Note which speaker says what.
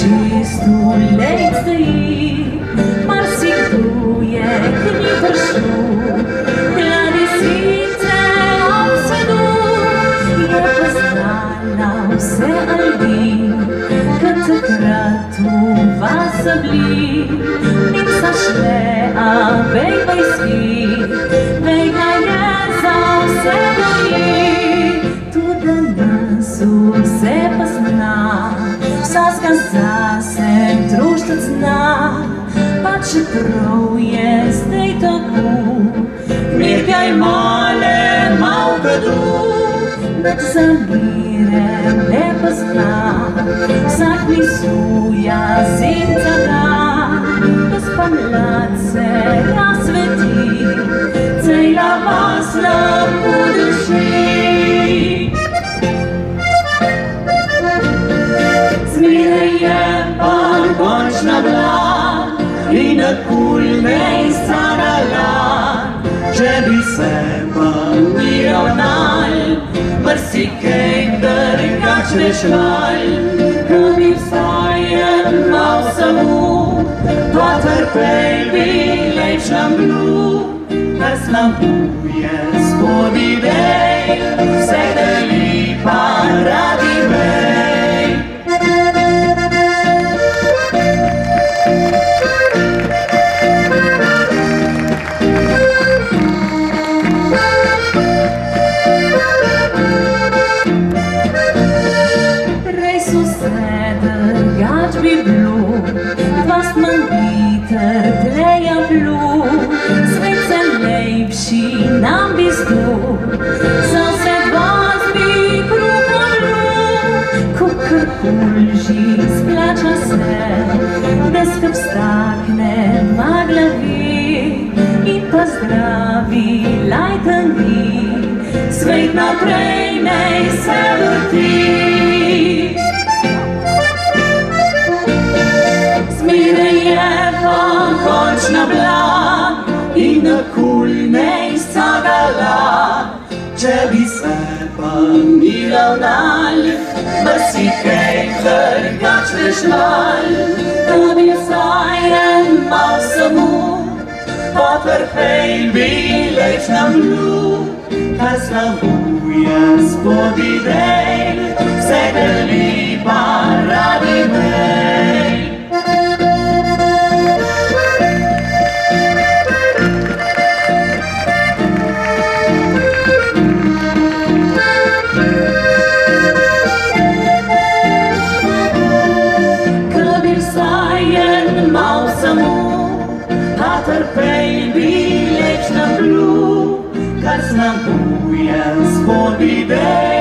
Speaker 1: чисту ледь стоит, марсиктує дні прийшло, для десятце обсаду, я познала все альбі, катакрату вас облі, він зашле, а бей світ, бейгає за все бої, туда нас усе позна, все сказа се дружно зна, паче троє здей току, міркай мале мав году, над замірем не позна, заклісуя зінцяга, без пам'ятце розсветі, цей для вас лампу душі. Зміреє пан кончна бла, і на кульний саралан, že bi se pa ni ravnal, marsikaj drugačne šval, ko bi vsajem mal samo, pa trpel bi lepšem blu, kar slampuje spodi dej, vse deli pa radi vej. Was man bieter dreja blu, svetce lepši nam bist du, sosed vas bi krupolu, kukar kulži splača se, deska vstakne na glavi in pa zdravi lajtani, svet naprej nej se vrti. Končna bila in na kulnej sagala, če bi se pa ni ravnal, marsikaj drugačne šmal, da bi vsajem mal samo, potrpel bi lepšem blu, kar slavuje spodi dej, vse deli pa radi mej. Trpej bi lepšem blu, kar znamuje spod idej.